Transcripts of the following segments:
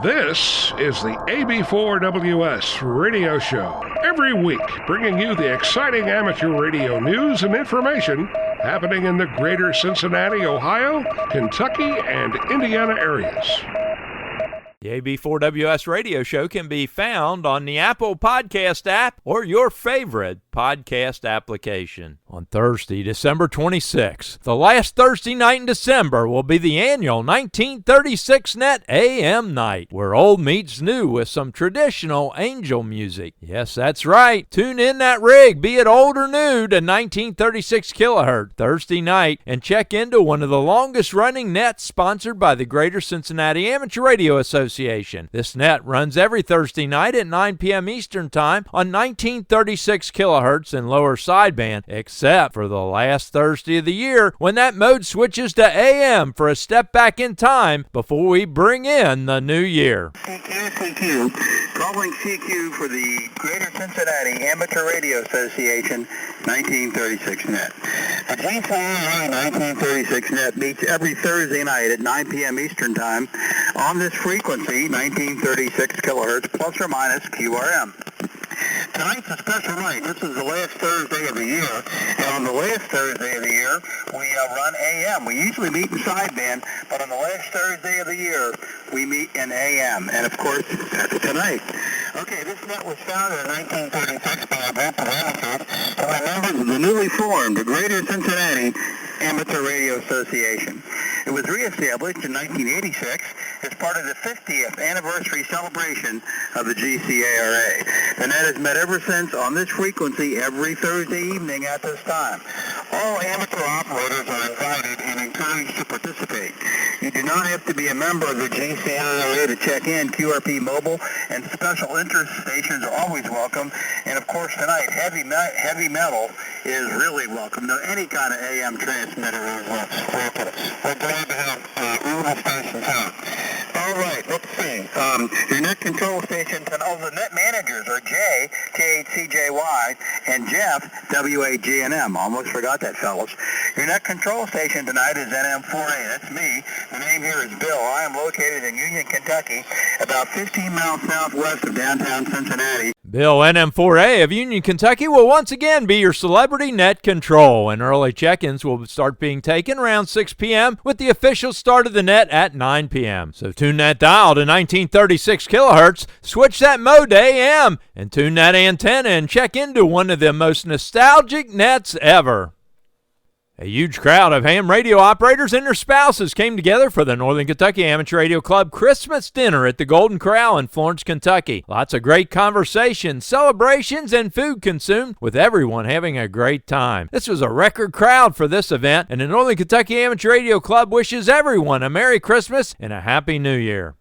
This is the AB4WS radio show. Every week, bringing you the exciting amateur radio news and information happening in the greater Cincinnati, Ohio, Kentucky, and Indiana areas. The AB4WS radio show can be found on the Apple Podcast app or your favorite podcast application. On Thursday, December 26th, the last Thursday night in December, will be the annual 1936 Net AM Night, where old meets new with some traditional angel music. Yes, that's right. Tune in that rig, be it old or new, to 1936 kilohertz Thursday night and check into one of the longest running nets sponsored by the Greater Cincinnati Amateur Radio Association. This net runs every Thursday night at 9 p.m. Eastern Time on 1936 kilohertz in lower sideband, except for the last Thursday of the year when that mode switches to AM for a step back in time before we bring in the new year. CQ, calling CQ for the Greater Cincinnati Amateur Radio Association 1936 net. The GCAA 1936 net meets every Thursday night at 9 p.m. Eastern Time on this frequency, 1936 kilohertz plus or minus QRM. Tonight's a special night. This is the last Thursday of the year, and on the last Thursday of the year, we run AM. We usually meet in sideband, but on the last Thursday of the year, we meet in AM, and of course, that's tonight. Okay, this net was founded in 1936 by a group of amateurs who are members of the newly formed Greater Cincinnati Amateur Radio Association. It was reestablished in 1986 as part of the 50th anniversary celebration of the GCARA. The net has met ever since on this frequency every Thursday evening at this time. All amateur operators are invited and encouraged to participate. You do not have to be a member of the GCARA to check in. QRP mobile and special interest stations are always welcome. And of course tonight, heavy metal is really welcome. Now, any kind of AM transmitter is welcome. We're glad to have all the stations on. All right, let's see. Your net control station, the net managers are Jay, K-H-C-J-Y, and Jeff, W-A-G-N-M. Almost forgot that, fellas. Your net control station tonight is NM4A. That's me. The name here is Bill. I am located in Union, Kentucky, about 15 miles southwest of downtown Cincinnati. Bill, NM4A of Union, Kentucky, will once again be your celebrity net control, and early check-ins will start being taken around 6 p.m. with the official start of the net at 9 p.m. So tune that dial to 1936 kilohertz, switch that mode to AM, and tune that antenna and check into one of the most nostalgic nets ever. A huge crowd of ham radio operators and their spouses came together for the Northern Kentucky Amateur Radio Club Christmas dinner at the Golden Corral in Florence, Kentucky. Lots of great conversations, celebrations, and food consumed, with everyone having a great time. This was a record crowd for this event, and the Northern Kentucky Amateur Radio Club wishes everyone a Merry Christmas and a Happy New Year.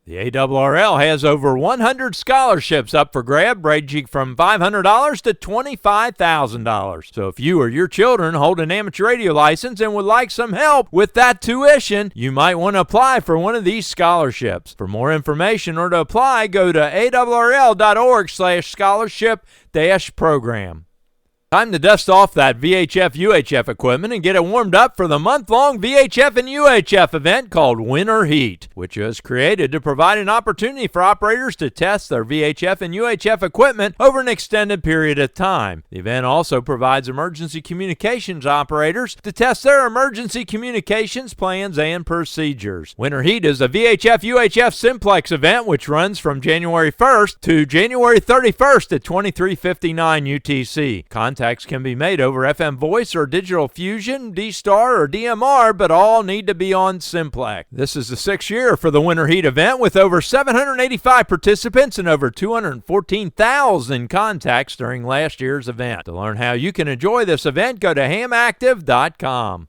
The ARRL has over 100 scholarships up for grab, ranging from $500 to $25,000. So if you or your children hold an amateur radio license and would like some help with that tuition, you might want to apply for one of these scholarships. For more information or to apply, go to arrl.org/scholarship-program. Time to dust off that VHF-UHF equipment and get it warmed up for the month-long VHF and UHF event called Winter Heat, which was created to provide an opportunity for operators to test their VHF and UHF equipment over an extended period of time. The event also provides emergency communications operators to test their emergency communications plans and procedures. Winter Heat is a VHF-UHF simplex event which runs from January 1st to January 31st at 2359 UTC. Contacts can be made over FM voice or digital fusion, D-Star, or DMR, but all need to be on simplex. This is the 6th year for the Winter Heat event, with over 785 participants and over 214,000 contacts during last year's event. To learn how you can enjoy this event, go to hamactive.com.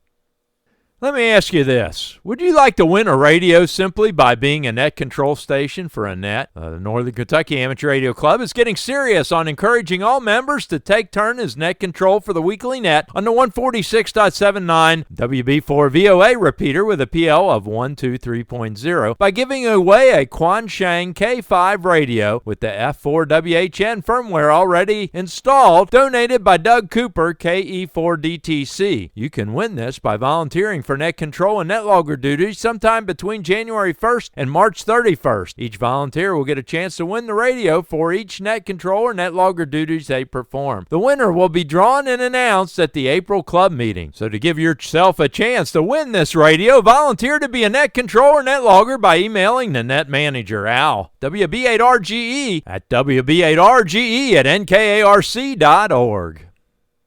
Let me ask you this. Would you like to win a radio simply by being a net control station for a net? The Northern Kentucky Amateur Radio Club is getting serious on encouraging all members to take turn as net control for the weekly net on the 146.79 WB4WS repeater with a PL of 123.0 by giving away a Quanshang K5 radio with the F4WHN firmware already installed, donated by Doug Cooper, KE4DTC. You can win this by volunteering for for net control and net logger duties sometime between January 1st and March 31st. Each volunteer will get a chance to win the radio for each net control or net logger duties they perform. The winner will be drawn and announced at the April club meeting. So to give yourself a chance to win this radio, volunteer to be a net control or net logger by emailing the net manager, Al, WB8RGE at WB8RGE at NKARC.org.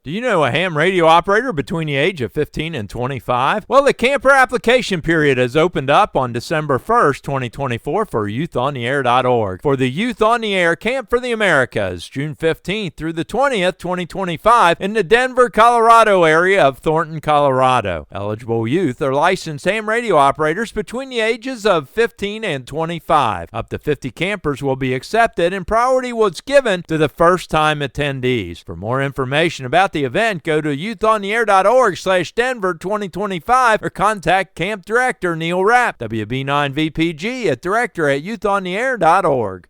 Do you know a ham radio operator between the age of 15 and 25? Well, the camper application period has opened up on December 1st, 2024 for YouthOnTheAir.org. For the Youth on the Air Camp for the Americas, June 15th through the 20th, 2025, in the Denver, Colorado area of Thornton, Colorado. Eligible youth are licensed ham radio operators between the ages of 15 and 25. Up to 50 campers will be accepted, and priority was given to the first-time attendees. For more information about the event, go to YouthOnTheAir.org/Denver 2025 or contact Camp Director Neil Rapp, WB9VPG at Director at YouthOnTheAir.org.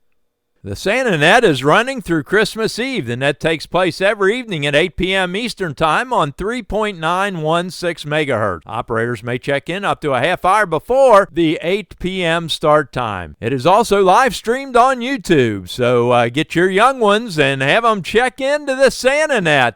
The Santa Net is running through Christmas Eve. The net takes place every evening at 8 p.m. Eastern Time on 3.916 megahertz. Operators may check in up to a half hour before the 8 p.m. start time. It is also live streamed on YouTube, so get your young ones and have them check into the Santa Net.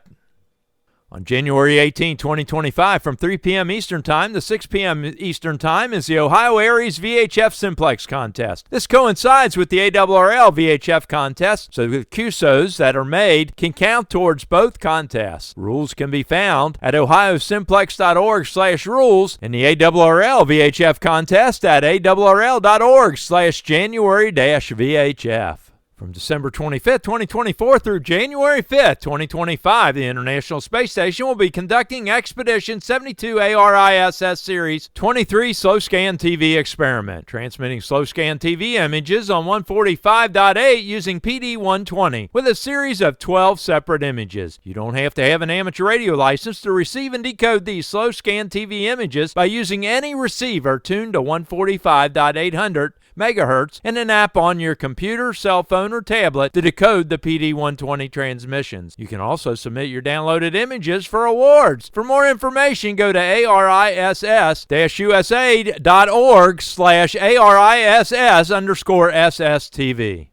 On January 18, 2025, from 3 p.m. Eastern Time to 6 p.m. Eastern Time is the Ohio Aries VHF Simplex Contest. This coincides with the ARRL VHF contest, so the QSOs that are made can count towards both contests. Rules can be found at ohiosimplex.org/rules and the ARRL VHF contest at ARRL.org/January-VHF. From December 25th, 2024 through January 5th, 2025, the International Space Station will be conducting Expedition 72 ARISS Series 23 Slow Scan TV experiment, transmitting slow scan TV images on 145.8 using PD-120 with a series of 12 separate images. You don't have to have an amateur radio license to receive and decode these slow scan TV images by using any receiver tuned to 145.800 megahertz and an app on your computer, cell phone, or tablet to decode the PD-120 transmissions. You can also submit your downloaded images for awards. For more information, go to ARISS-USA.org/ARISS_SSTV.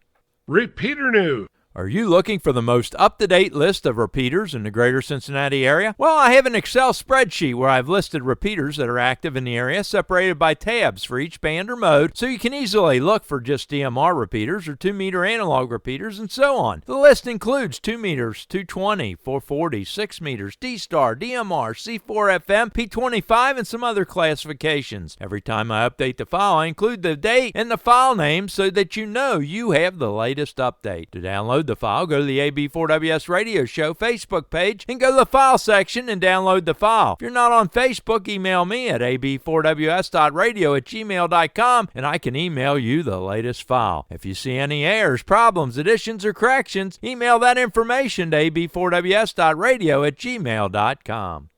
Repeater news. Are you looking for the most up-to-date list of repeaters in the greater Cincinnati area? Well, I have an Excel spreadsheet where I've listed repeaters that are active in the area, separated by tabs for each band or mode, so you can easily look for just DMR repeaters or 2-meter analog repeaters and so on. The list includes 2 meters, 220, 440, 6 meters, D-Star, DMR, C4FM, P25, and some other classifications. Every time I update the file, I include the date and the file name so that you know you have the latest update. To download the file, go to the AB4WS Radio Show Facebook page and go to the file section and download the file. If you're not on Facebook, email me at ab4ws.radio@gmail.com and I can email you the latest file. If you see any errors, problems, additions, or corrections, email that information to ab4ws.radio@gmail.com.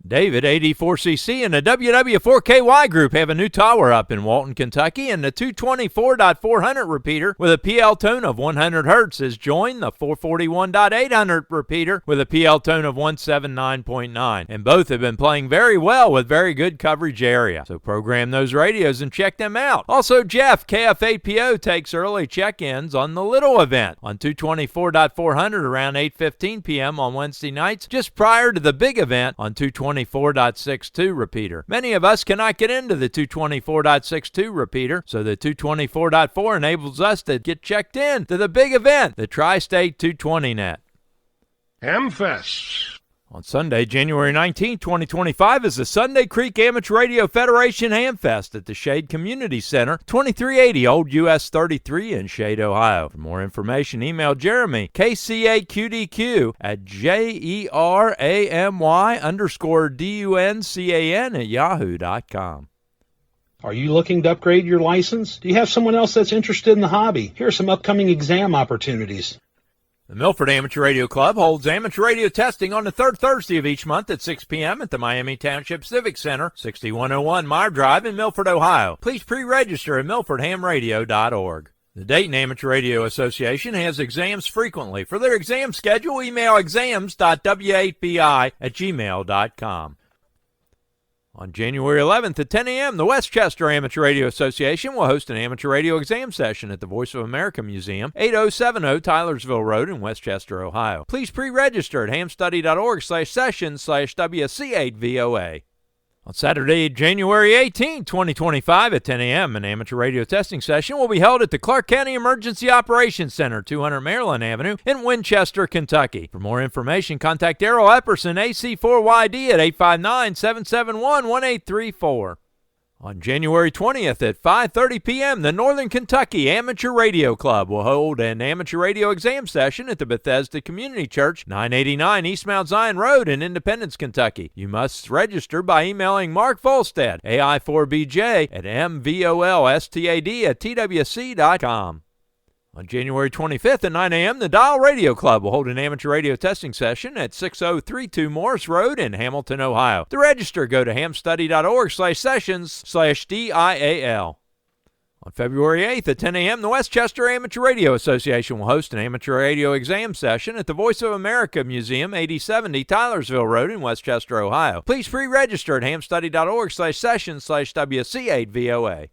David, AD4CC, and the WW4KY group have a new tower up in Walton, Kentucky, and the 224.400 repeater with a PL tone of 100 Hz has joined the 441.800 repeater with a PL tone of 179.9, and both have been playing very well with very good coverage area. So program those radios and check them out. Also, Jeff, KF8PO, takes early check-ins on the Little event on 224.400 around 8:15 p.m. on Wednesday nights, just prior to the big event on 224.62 repeater. Many of us cannot get into the 224.62 repeater, so the 224.4 enables us to get checked in to the big event, the Tri-State 220 net. Hamfests. On Sunday, January 19, 2025, is the Sunday Creek Amateur Radio Federation Hamfest at the Shade Community Center, 2380 Old US 33 in Shade, Ohio. For more information, email Jeremy, KCAQDQ, at JERAMY_DUNCAN@yahoo.com. Are you looking to upgrade your license? Do you have someone else that's interested in the hobby? Here are some upcoming exam opportunities. The Milford Amateur Radio Club holds amateur radio testing on the third Thursday of each month at 6 p.m. at the Miami Township Civic Center, 6101 Meyer Drive in Milford, Ohio. Please pre-register at milfordhamradio.org. The Dayton Amateur Radio Association has exams frequently. For their exam schedule, email exams.w8bi@gmail.com. On January 11th at 10 a.m., the Westchester Amateur Radio Association will host an amateur radio exam session at the Voice of America Museum, 8070 Tylersville Road in Westchester, Ohio. Please pre-register at hamstudy.org/session/WC8VOA. On Saturday, January 18, 2025 at 10 a.m., an amateur radio testing session will be held at the Clark County Emergency Operations Center, 200 Maryland Avenue in Winchester, Kentucky. For more information, contact Darrell Epperson, AC4YD at 859-771-1834. On January 20th at 5:30 p.m., the Northern Kentucky Amateur Radio Club will hold an amateur radio exam session at the Bethesda Community Church, 989 East Mount Zion Road in Independence, Kentucky. You must register by emailing Mark Volstad, AI4BJ, at MVOLSTAD@TWC.com. On January 25th at 9 a.m., the Dial Radio Club will hold an amateur radio testing session at 6032 Morris Road in Hamilton, Ohio. To register, go to hamstudy.org/sessions/DIAL. On February 8th at 10 a.m., the Westchester Amateur Radio Association will host an amateur radio exam session at the Voice of America Museum, 8070 Tylersville Road in Westchester, Ohio. Please pre-register at hamstudy.org/sessions/WC8VOA.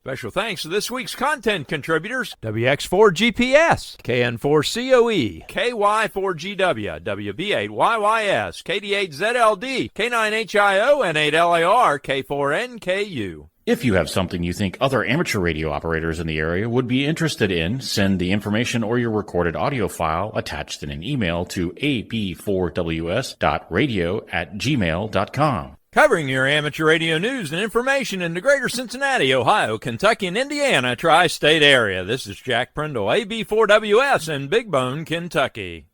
Special thanks to this week's content contributors: WX4GPS, KN4COE, KY4GW, WB8YYS, KD8ZLD, K9HIO, N8LAR, K4NKU. If you have something you think other amateur radio operators in the area would be interested in, send the information or your recorded audio file attached in an email to ab4ws.radio@gmail.com. Covering your amateur radio news and information in the greater Cincinnati, Ohio, Kentucky, and Indiana tri-state area. This is Jack Prindle, AB4WS in Big Bone, Kentucky.